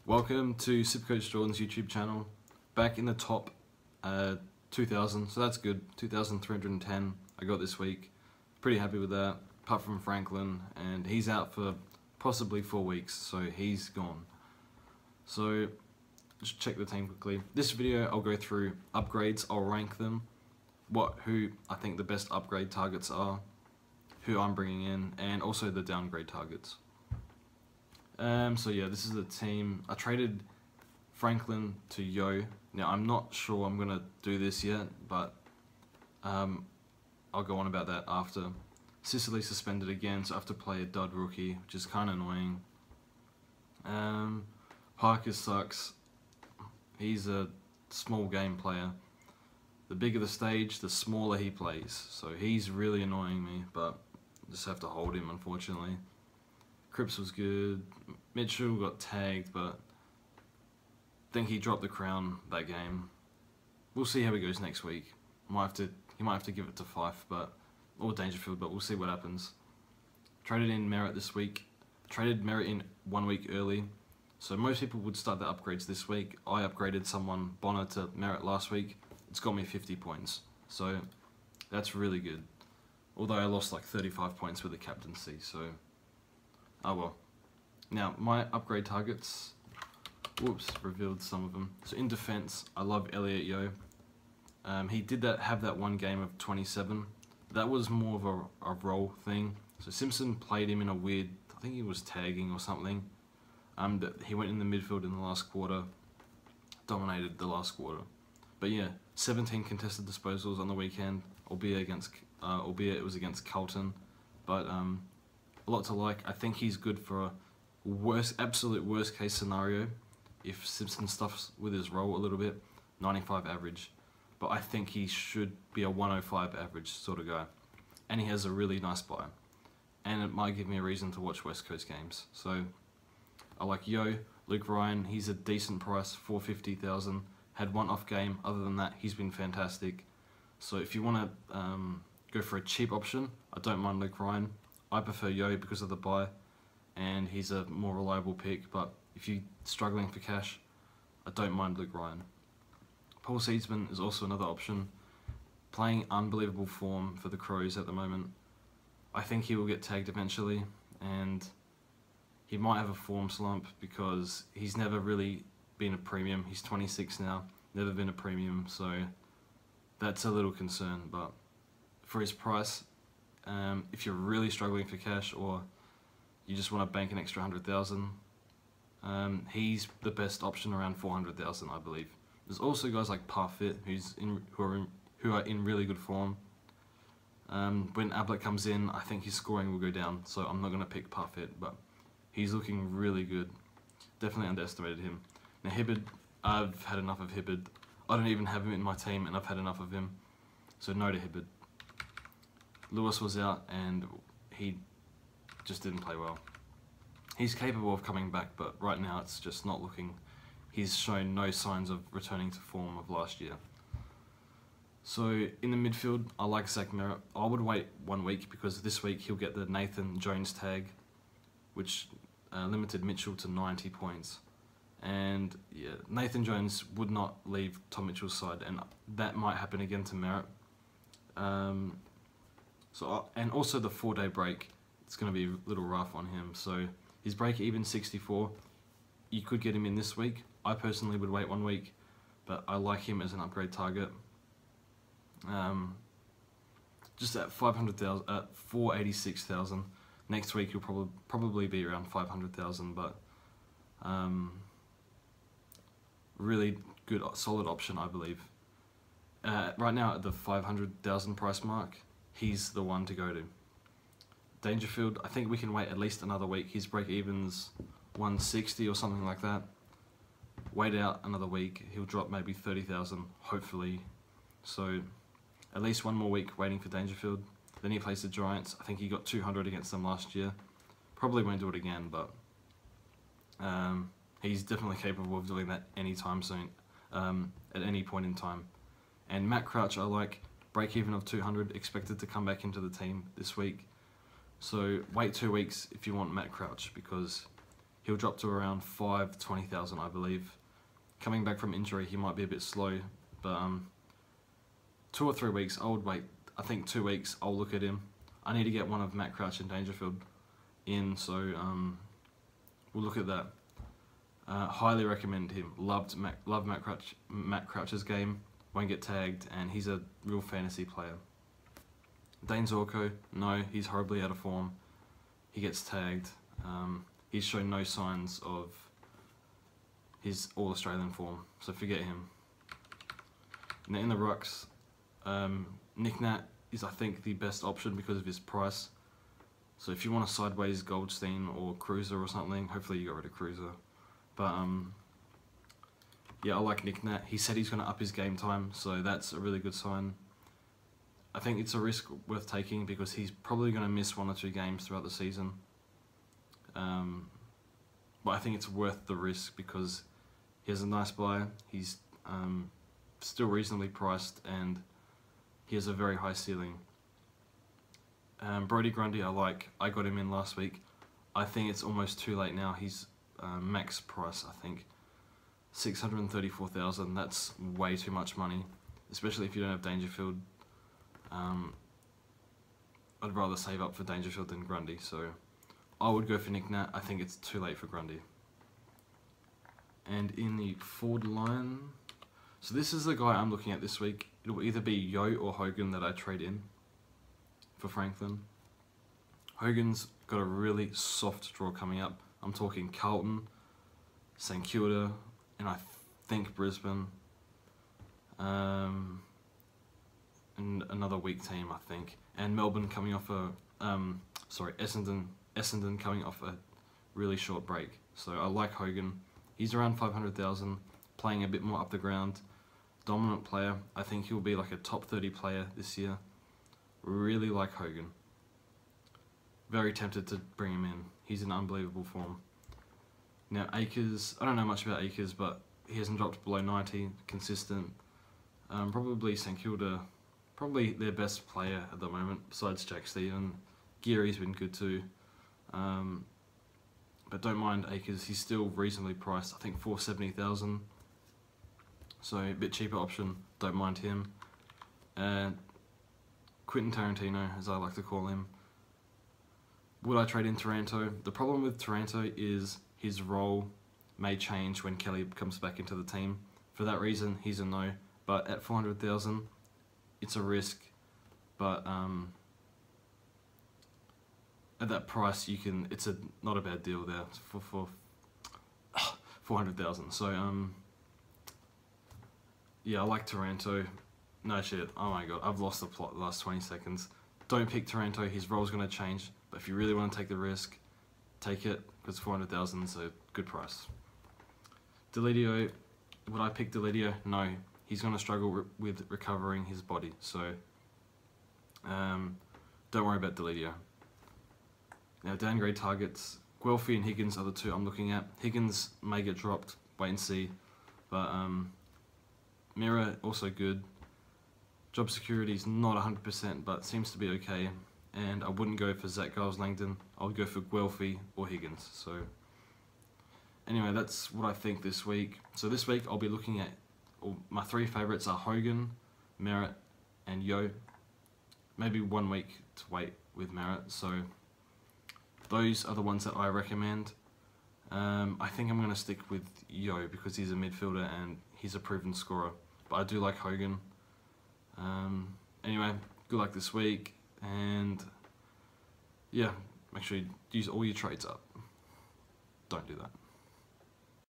Welcome to Supercoach Jordan's YouTube channel. Back in the top 2,000, so that's good. 2,310 I got this week. Pretty happy with that, apart from Franklin, and he's out for possibly 4 weeks, so he's gone. So just check the team quickly. This video I'll go through upgrades, I'll rank them, who I think the best upgrade targets are, who I'm bringing in, and also the downgrade targets. So yeah, this is the team. I traded Franklin to Yo. Now I'm not sure I'm gonna do this yet, but I'll go on about that after. Sicily suspended again, so I have to play a dud rookie, which is kind of annoying. Parker sucks. He's a small game player. The bigger the stage, the smaller he plays. So he's really annoying me, but I just have to hold him, unfortunately. Cripps was good. Mitchell got tagged, but I think he dropped the crown that game. We'll see how he goes next week. He might have to give it to Fife, or Dangerfield, but we'll see what happens. Traded in Merritt this week. Traded Merritt in 1 week early. So most people would start their upgrades this week. I upgraded someone, Bonner, to Merritt last week. It's got me 50 points. So that's really good. Although I lost like 35 points with the captaincy, so oh well. Now, my upgrade targets, whoops, revealed some of them. So in defense, I love Elliot Yo. He did have that one game of 27. That was more of a role thing. So Simpson played him in a weird, I think he was tagging or something. He went in the midfield in the last quarter, dominated the last quarter. But yeah, 17 contested disposals on the weekend, albeit it was against Carlton. But a lot to like. I think he's good for a absolute worst case scenario if Simpson stuffs with his role a little bit, 95 average. But I think he should be a 105 average sort of guy. And he has a really nice buy. And it might give me a reason to watch West Coast games. So I like Yo. Luke Ryan, he's a decent price, 450,000. Had one off game. Other than that, he's been fantastic. So if you want to go for a cheap option, I don't mind Luke Ryan. I prefer Yo because of the buy, and he's a more reliable pick, but if you're struggling for cash, I don't mind Luke Ryan. Paul Seedsman is also another option, playing unbelievable form for the Crows at the moment. I think he will get tagged eventually, and he might have a form slump because he's never really been a premium. He's 26 now, never been a premium, so that's a little concern, but for his price, if you're really struggling for cash or you just want to bank an extra 100,000, he's the best option around 400,000, I believe. There's also guys like Parfit who are in really good form. When Ablett comes in, I think his scoring will go down, so I'm not going to pick Parfit, but he's looking really good. Definitely underestimated him. Now Hibbard, I've had enough of Hibbard. I don't even have him in my team, and I've had enough of him, so no to Hibbard. Lewis was out and he just didn't play well. He's capable of coming back, but right now it's just not looking. He's shown no signs of returning to form of last year. So in the midfield, I like Zach Merritt. I would wait 1 week because this week he'll get the Nathan Jones tag, which limited Mitchell to 90 points. And yeah, Nathan Jones would not leave Tom Mitchell's side, and that might happen again to Merritt. And also the 4-day break, it's going to be a little rough on him. So his break even 64. You could get him in this week. I personally would wait 1 week, but I like him as an upgrade target. Just at 500,000, at 486,000. Next week he'll probably be around 500,000, but really good, solid option, I believe. Right now at the 500,000 price mark, he's the one to go to. Dangerfield, I think we can wait at least another week. His break even's 160 or something like that. Wait out another week, he'll drop maybe 30,000, hopefully. So at least 1 more week waiting for Dangerfield. Then he plays the Giants. I think he got 200 against them last year. Probably won't do it again, but he's definitely capable of doing that anytime soon, at any point in time. And Matt Crouch, I like. Break even of 200, expected to come back into the team this week. So wait 2 weeks if you want Matt Crouch, because He'll drop to around 20,000, I believe. Coming back from injury, he might be a bit slow, but 2 or 3 weeks, I would wait. I think 2 weeks, I'll look at him. I need to get one of Matt Crouch and Dangerfield in, so we'll look at that. Highly recommend him. Love Matt Crouch's game. Won't get tagged, and he's a real fantasy player. Dane Zorko, no, he's horribly out of form. He gets tagged. He's shown no signs of his All-Australian form, so forget him. Now in the rucks, Nick Nat is, I think, the best option because of his price. So if you want a sideways Goldstein or Cruiser or something, hopefully you got rid of Cruiser. But yeah, I like Nick Nat. He said he's going to up his game time, so that's a really good sign. I think it's a risk worth taking because he's probably going to miss 1 or 2 games throughout the season. But I think it's worth the risk because he has a nice buy. He's still reasonably priced and he has a very high ceiling. Brodie Grundy, I like. I got him in last week. I think it's almost too late now. He's max price, I think. 634,000. That's way too much money, especially if you don't have Dangerfield. I'd rather save up for Dangerfield than Grundy, so I would go for Nick Nat. I think it's too late for Grundy. And in the forward line, so this is the guy I'm looking at this week. It'll either be Yo or Hogan that I trade in for Franklin. Hogan's got a really soft draw coming up. I'm talking Carlton, St Kilda, and I think Brisbane. And another weak team, I think. And Melbourne coming off a, Essendon coming off a really short break. So I like Hogan. He's around 500,000, playing a bit more up the ground. Dominant player. I think he'll be like a top 30 player this year. Really like Hogan. Very tempted to bring him in. He's in unbelievable form. Now Akers, I don't know much about Akers, but he hasn't dropped below 90, consistent. Probably St Kilda, probably their best player at the moment, besides Jack Stephen. Geary's been good too. But don't mind Akers, he's still reasonably priced, I think 470,000. So a bit cheaper option, don't mind him. And Quentin Tarantino, as I like to call him. Would I trade in Taranto? The problem with Taranto is his role may change when Kelly comes back into the team. For that reason, he's a no. But at 400,000, it's a risk. But at that price, you can. It's not a bad deal there for 400,000. So yeah, I like Taranto. No shit. Oh my god, I've lost the plot the last 20 seconds. Don't pick Taranto. His role's going to change. But if you really want to take the risk, take it because 400,000 is a good price. Delidio, would I pick Delidio? No. He's going to struggle with recovering his body. So don't worry about Delidio. Now downgrade targets. Guelphy and Higgins are the 2 I'm looking at. Higgins may get dropped. Wait and see. But Mira also good. Job security is not 100%, but seems to be okay. And I wouldn't go for Zach Giles-Langdon. I would go for Guelphy or Higgins. So anyway, that's what I think this week. So this week I'll be looking at, my 3 favourites are Hogan, Merritt, and Yo. Maybe 1 week to wait with Merritt. So those are the ones that I recommend. I think I'm going to stick with Yo because he's a midfielder and he's a proven scorer. But I do like Hogan. Anyway, good luck this week. And yeah, make sure you use all your trades up. Don't do that.